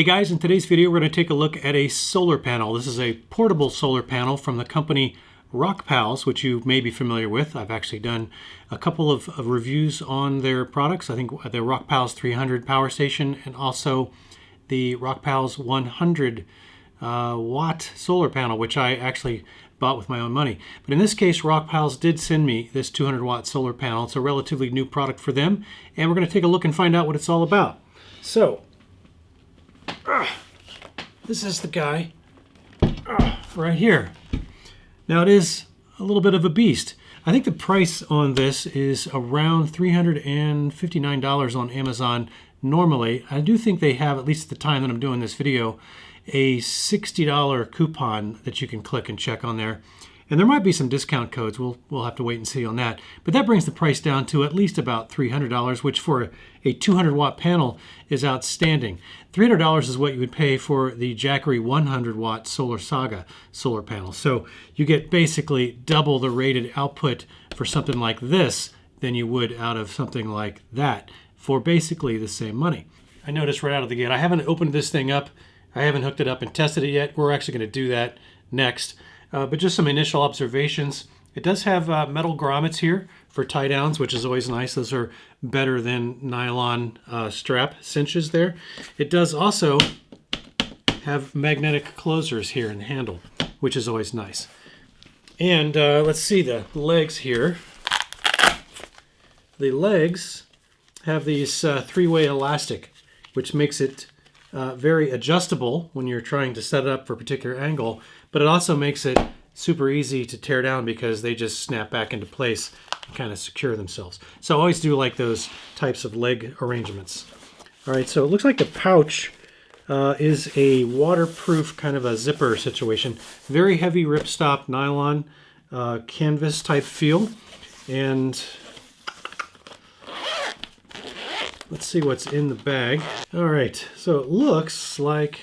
Hey guys, in today's video we're going to take a look at a solar panel. This is a portable solar panel from the company Rockpals, which you may be familiar with. I've actually done a couple of reviews on their products. I think the Rockpals 300 power station and also the Rockpals 100 watt solar panel, which I actually bought with my own money. But in this case, Rockpals did send me this 200 watt solar panel. It's a relatively new product for them, and we're going to take a look and find out what it's all about. So, this is the guy right here. Now it is a little bit of a beast. I think the price on this is around $359 on Amazon normally. I do think they have, at least at the time that I'm doing this video, a $60 coupon that you can click and check on there. And there might be some discount codes. We'll have to wait and see on that. But that brings the price down to at least about $300, which for a 200 watt panel is outstanding. $300 is what you would pay for the Jackery 100 watt Solar Saga solar panel. So you get basically double the rated output for something like this than you would out of something like that for basically the same money. I noticed right out of the gate, I haven't opened this thing up. I haven't hooked it up and tested it yet. We're actually going to do that next. But just some initial observations. It does have metal grommets here for tie downs, which is always nice. Those are better than nylon strap cinches there. It does also have magnetic closers here in the handle, which is always nice. And let's see the legs here. The legs have these three-way elastic, which makes it very adjustable when you're trying to set it up for a particular angle, but it also makes it super easy to tear down because they just snap back into place and kind of secure themselves. So I always do like those types of leg arrangements. All right, so it looks like the pouch is a waterproof kind of a zipper situation. Very heavy ripstop nylon canvas type feel. And let's see what's in the bag. All right, so it looks like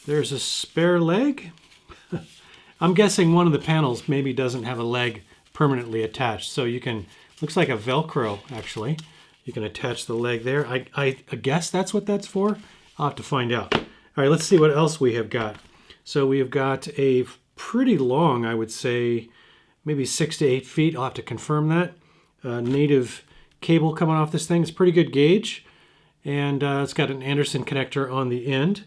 there's a spare leg. I'm guessing one of the panels maybe doesn't have a leg permanently attached. So you can, looks like a Velcro actually. You can attach the leg there. I guess that's what that's for. I'll have to find out. All right, let's see what else we have got. So we have got a pretty long, I would say, maybe 6 to 8 feet. I'll have to confirm that. Native cable coming off this thing. It's pretty good gauge. And it's got an Anderson connector on the end.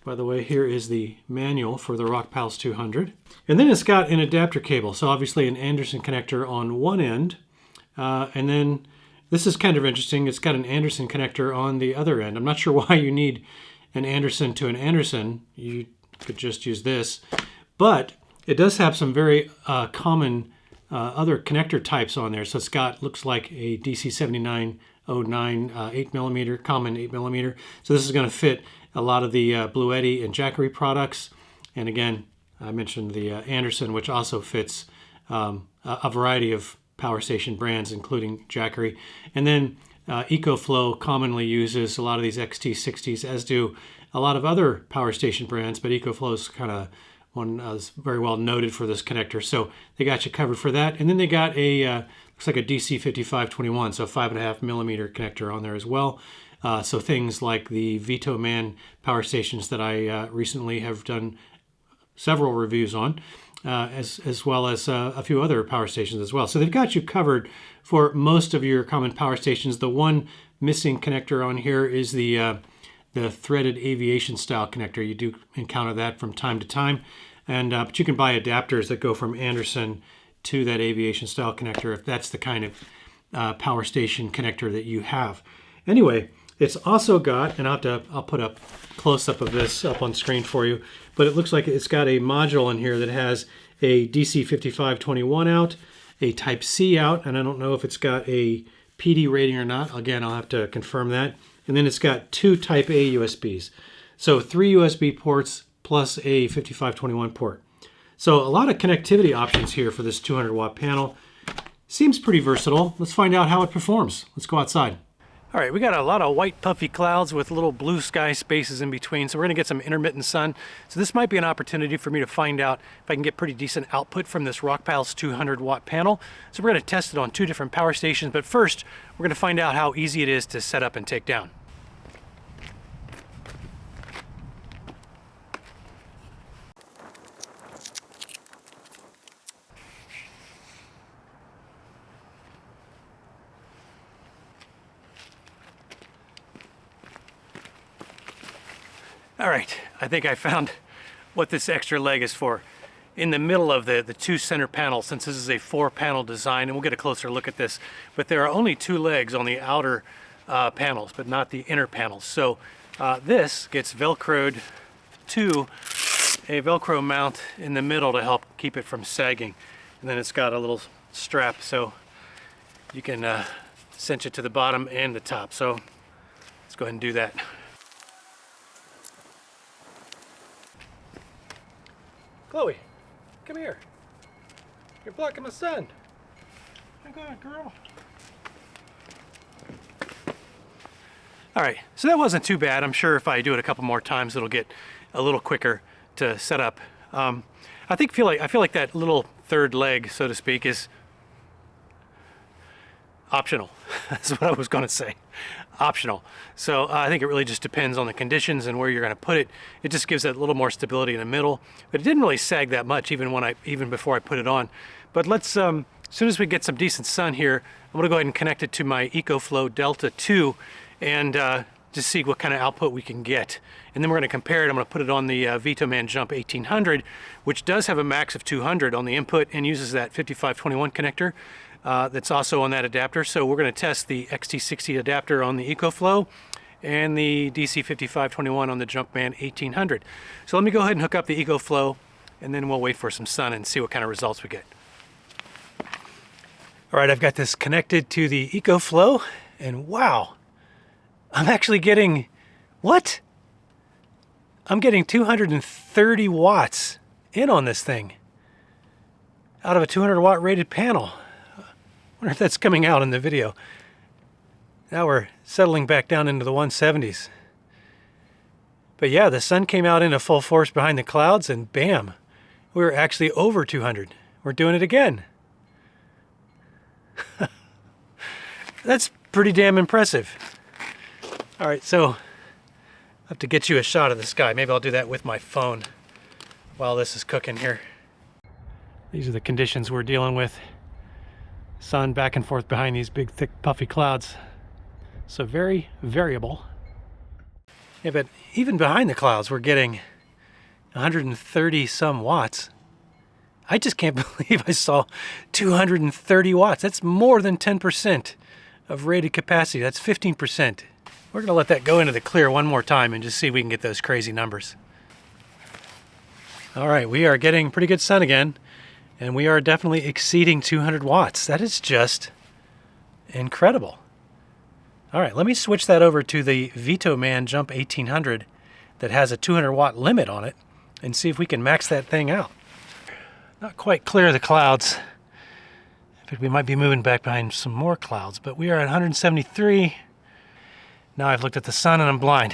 By the way, here is the manual for the Rockpals 200. And then it's got an adapter cable. So obviously an Anderson connector on one end. And then this is kind of interesting. It's got an Anderson connector on the other end. I'm not sure why you need an Anderson to an Anderson. You could just use this. But it does have some very common other connector types on there. So it's got, looks like a DC 7909 8mm, common 8mm. So this is going to fit a lot of the Bluetti and Jackery products. And again, I mentioned the Anderson, which also fits a variety of power station brands, including Jackery. And then EcoFlow commonly uses a lot of these XT60s, as do a lot of other power station brands, but EcoFlow is kind of one is very well noted for this connector. So they got you covered for that. And then they got a, looks like a DC 5521, so 5.5mm connector on there as well. So things like the Vito Man power stations that I recently have done several reviews on, as well as a few other power stations as well. So they've got you covered for most of your common power stations. The one missing connector on here is the threaded aviation style connector. You do encounter that from time to time, and but you can buy adapters that go from Anderson to that aviation style connector if that's the kind of power station connector that you have. Anyway, it's also got, and I'll put a close-up of this up on screen for you, but it looks like it's got a module in here that has a DC 5521 out, a Type-C out, and I don't know if it's got a PD rating or not. Again, I'll have to confirm that. And then it's got 2 Type-A USBs. So 3 USB ports plus a 5521 port. So a lot of connectivity options here for this 200 watt panel. Seems pretty versatile. Let's find out how it performs. Let's go outside. All right, we got a lot of white puffy clouds with little blue sky spaces in between, so we're gonna get some intermittent sun. So this might be an opportunity for me to find out if I can get pretty decent output from this Rockpals 200 watt panel. So we're gonna test it on 2 different power stations, but first we're gonna find out how easy it is to set up and take down. All right, I think I found what this extra leg is for. In the middle of the two center panels, since this is a 4-panel design, and we'll get a closer look at this, but there are only 2 legs on the outer panels, but not the inner panels. So this gets Velcroed to a Velcro mount in the middle to help keep it from sagging. And then it's got a little strap so you can cinch it to the bottom and the top. So let's go ahead and do that. Chloe, come here. You're blocking the sun. Oh my God, girl. All right, so that wasn't too bad. I'm sure if I do it a couple more times, it'll get a little quicker to set up. I feel like that little third leg, so to speak, is optional. That's what I was going to say. Optional. So I think it really just depends on the conditions and where you're going to put it. It just gives it a little more stability in the middle, but it didn't really sag that much even before I put it on. But let's as soon as we get some decent sun here, I'm going to go ahead and connect it to my EcoFlow Delta 2 and just see what kind of output we can get. And then we're going to compare it. I'm going to put it on the Vitoman Jump 1800, which does have a max of 200 on the input and uses that 5521 connector. That's also on that adapter. So we're going to test the XT60 adapter on the EcoFlow and the DC5521 on the Jumpman 1800. So let me go ahead and hook up the EcoFlow and then we'll wait for some sun and see what kind of results we get. All right, I've got this connected to the EcoFlow and wow, I'm actually getting, what? I'm getting 230 watts in on this thing out of a 200 watt rated panel. I wonder if that's coming out in the video. Now we're settling back down into the 170s. But yeah, the sun came out into full force behind the clouds and bam, we were actually over 200. We're doing it again. That's pretty damn impressive. All right, so I have to get you a shot of the sky. Maybe I'll do that with my phone while this is cooking here. These are the conditions we're dealing with. Sun back and forth behind these big, thick, puffy clouds. So very variable. Yeah, but even behind the clouds, we're getting 130 some watts. I just can't believe I saw 230 watts. That's more than 10% of rated capacity. That's 15%. We're gonna let that go into the clear one more time and just see if we can get those crazy numbers. All right, we are getting pretty good sun again. And we are definitely exceeding 200 watts. That is just incredible. All right, let me switch that over to the Vitoman Jump 1800 that has a 200 watt limit on it and see if we can max that thing out. Not quite clear of the clouds. In fact, we might be moving back behind some more clouds, but we are at 173. Now I've looked at the sun and I'm blind.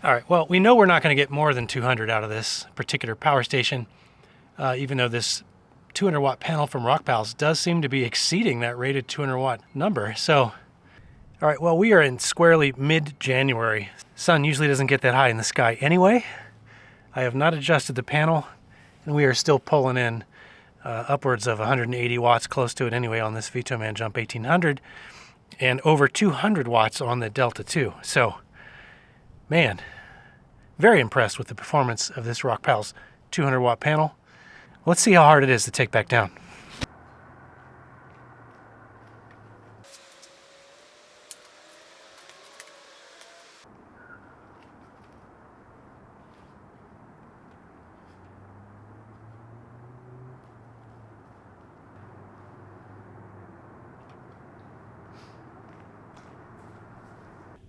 All right, well, we know we're not going to get more than 200 out of this particular power station, even though this 200 watt panel from Rockpals does seem to be exceeding that rated 200 watt number. So, all right, well, we are in squarely mid-January. Sun usually doesn't get that high in the sky anyway. I have not adjusted the panel, and we are still pulling in upwards of 180 watts, close to it anyway, on this Vitoman Jump 1800, and over 200 watts on the Delta 2. So, man, very impressed with the performance of this Rockpals 200 watt panel. Let's see how hard it is to take back down.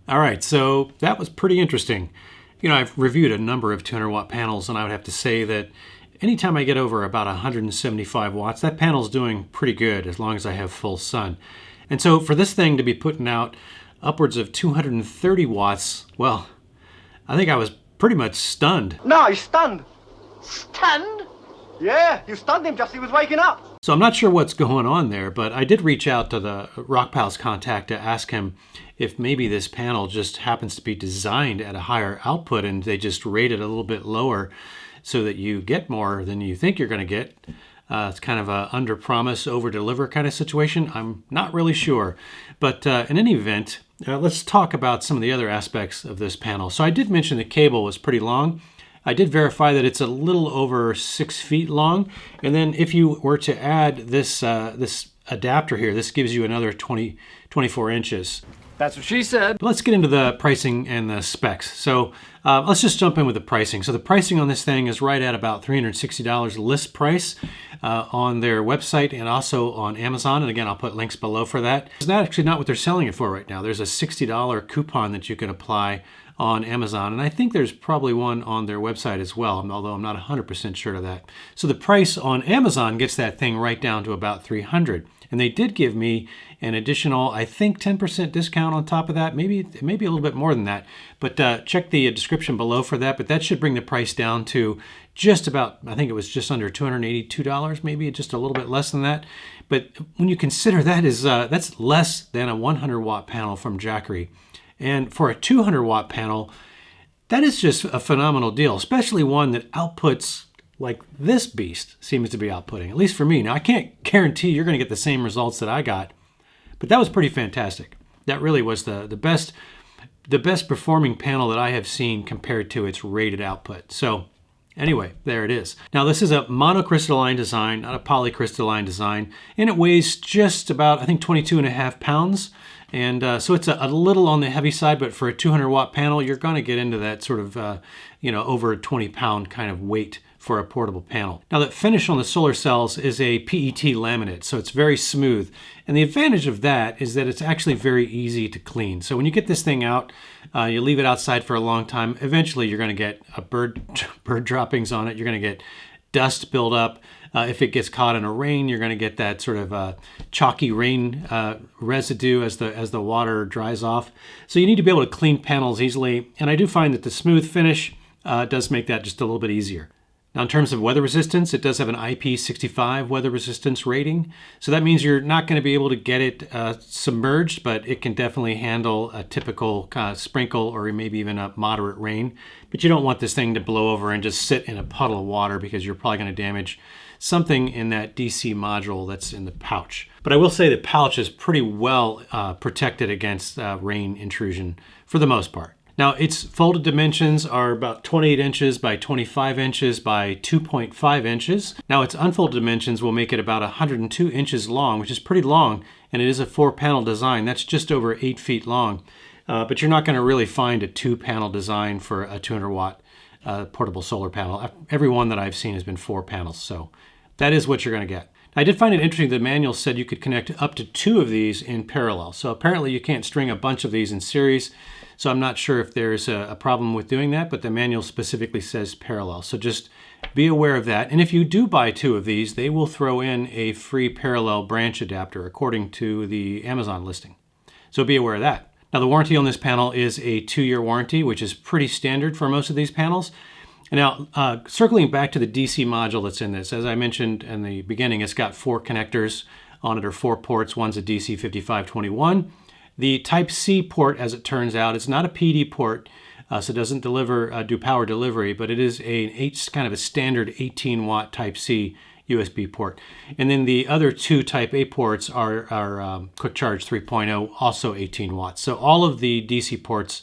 All right, so that was pretty interesting. You know, I've reviewed a number of 200 watt panels, and I would have to say that anytime I get over about 175 watts, that panel's doing pretty good as long as I have full sun. And so for this thing to be putting out upwards of 230 watts, well, I think I was pretty much stunned. No, he's stunned. Stunned? Yeah, you stunned him just as he was waking up. So I'm not sure what's going on there, but I did reach out to the Rockpals contact to ask him if maybe this panel just happens to be designed at a higher output and they just rate it a little bit lower so that you get more than you think you're going to get. It's kind of a under promise, over deliver kind of situation. I'm not really sure. But in any event, let's talk about some of the other aspects of this panel. So I did mention the cable was pretty long. I did verify that it's a little over 6 feet long. And then if you were to add this, this adapter here, this gives you another 24 inches. That's what she said. But let's get into the pricing and the specs. So let's just jump in with the pricing. So the pricing on this thing is right at about $360 list price on their website and also on Amazon. And again, I'll put links below for that. It's not actually not what they're selling it for right now. There's a $60 coupon that you can apply on Amazon. And I think there's probably one on their website as well, although I'm not 100% sure of that. So the price on Amazon gets that thing right down to about $300. And they did give me an additional, I think, 10% discount on top of that, maybe a little bit more than that. But check the description below for that. But that should bring the price down to just about, I think it was just under $282, maybe just a little bit less than that. But when you consider that is that's less than a 100-watt panel from Jackery. And for a 200-watt panel, that is just a phenomenal deal, especially one that outputs like this beast seems to be outputting, at least for me. Now, I can't guarantee you're going to get the same results that I got, but that was pretty fantastic. That really was the best performing panel that I have seen compared to its rated output. So anyway, there it is. Now, this is a monocrystalline design, not a polycrystalline design, and it weighs just about, I think, 22.5 pounds. And so it's a little on the heavy side, but for a 200-watt panel, you're going to get into that sort of, over a 20-pound kind of weight for a portable panel. Now, the finish on the solar cells is a PET laminate, so it's very smooth. And the advantage of that is that it's actually very easy to clean. So when you get this thing out, you leave it outside for a long time, eventually you're going to get a bird droppings on it. You're going to get dust build up. If it gets caught in a rain, you're going to get that sort of chalky rain residue as the water dries off. So you need to be able to clean panels easily. And I do find that the smooth finish does make that just a little bit easier. Now, in terms of weather resistance, it does have an IP65 weather resistance rating. So that means you're not going to be able to get it submerged, but it can definitely handle a typical kind of sprinkle or maybe even a moderate rain. But you don't want this thing to blow over and just sit in a puddle of water because you're probably going to damage something in that DC module that's in the pouch. But I will say the pouch is pretty well protected against rain intrusion for the most part. Now, its folded dimensions are about 28 inches by 25 inches by 2.5 inches. Now, its unfolded dimensions will make it about 102 inches long, which is pretty long, and it is a 4-panel design. That's just over 8 feet long. But you're not going to really find a 2-panel design for a 200-watt portable solar panel. Every one that I've seen has been 4 panels, so that is what you're going to get. I did find it interesting the manual said you could connect up to 2 of these in parallel. So apparently you can't string a bunch of these in series. So I'm not sure if there's a problem with doing that, but the manual specifically says parallel. So just be aware of that. And if you do buy 2 of these, they will throw in a free parallel branch adapter according to the Amazon listing. So be aware of that. Now, the warranty on this panel is a 2-year warranty, which is pretty standard for most of these panels. And now, circling back to the DC module that's in this, as I mentioned in the beginning, it's got 4 connectors on it, or 4 ports. One's a DC 5521. The Type-C port, as it turns out, it's not a PD port, so it doesn't do power delivery, but it is kind of a standard 18-watt Type-C USB port. And then the other 2 Type-A ports are Quick Charge 3.0, also 18 watts. So all of the DC ports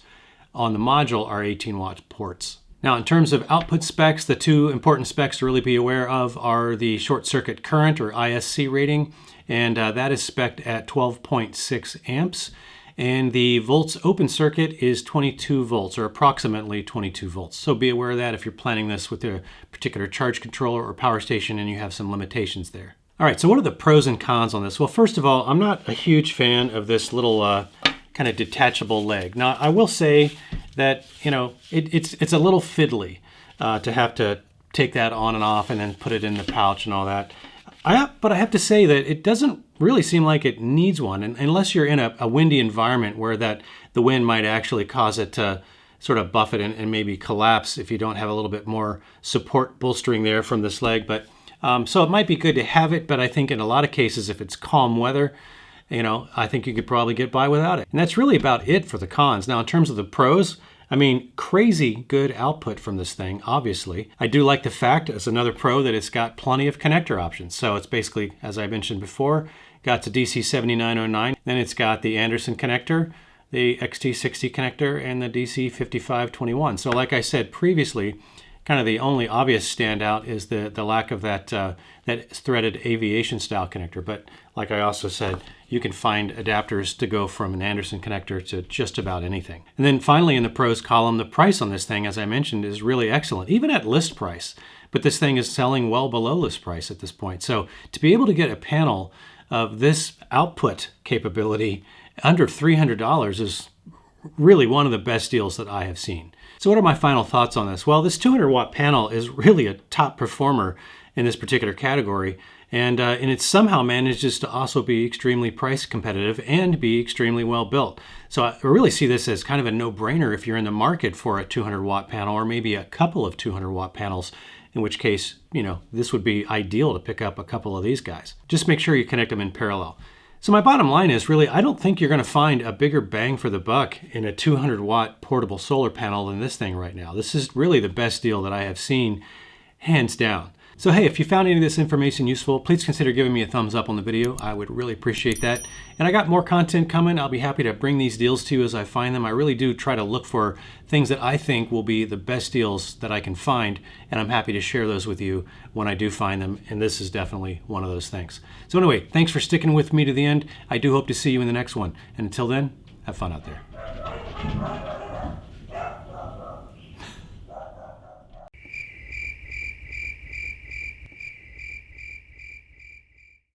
on the module are 18-watt ports. Now, in terms of output specs, the 2 important specs to really be aware of are the short circuit current, or ISC rating, and that is spec'd at 12.6 amps. And the volts open circuit is 22 volts, or approximately 22 volts. So be aware of that if you're planning this with a particular charge controller or power station and you have some limitations there. All right, so what are the pros and cons on this? Well, first of all, I'm not a huge fan of this little kind of detachable leg. Now, I will say that, it's a little fiddly to have to take that on and off and then put it in the pouch and all that. But I have to say that it doesn't really seem like it needs one, and unless you're in a windy environment where the wind might actually cause it to sort of buffet and maybe collapse if you don't have a little bit more support bolstering there from this leg. But so it might be good to have it, but I think in a lot of cases, if it's calm weather, I think you could probably get by without it. And that's really about it for the cons. Now, in terms of the pros, I mean, crazy good output from this thing, obviously. I do like the fact, as another pro, that it's got plenty of connector options. So it's basically, as I mentioned before, got to DC 7909. Then it's got the Anderson connector, the XT60 connector and the DC5521. So like I said previously, kind of the only obvious standout is the lack of that threaded aviation style connector. But like I also said, you can find adapters to go from an Anderson connector to just about anything. And then finally in the pros column, the price on this thing, as I mentioned, is really excellent, even at list price. But this thing is selling well below list price at this point. So to be able to get a panel of this output capability under $300 is really one of the best deals that I have seen. So what are my final thoughts on this? Well, this 200 watt panel is really a top performer in this particular category, and it somehow manages to also be extremely price competitive and be extremely well built. So I really see this as kind of a no-brainer if you're in the market for a 200 watt panel, or maybe a couple of 200 watt panels, in which case, you know, this would be ideal to pick up a couple of these guys. Just make sure you connect them in parallel. So my bottom line is really, I don't think you're going to find a bigger bang for the buck in a 200 watt portable solar panel than this thing right now. This is really the best deal that I have seen, hands down. So hey, if you found any of this information useful, please consider giving me a thumbs up on the video. I would really appreciate that. And I got more content coming. I'll be happy to bring these deals to you as I find them. I really do try to look for things that I think will be the best deals that I can find, and I'm happy to share those with you when I do find them, and this is definitely one of those things. So anyway, thanks for sticking with me to the end. I do hope to see you in the next one. And until then, have fun out there.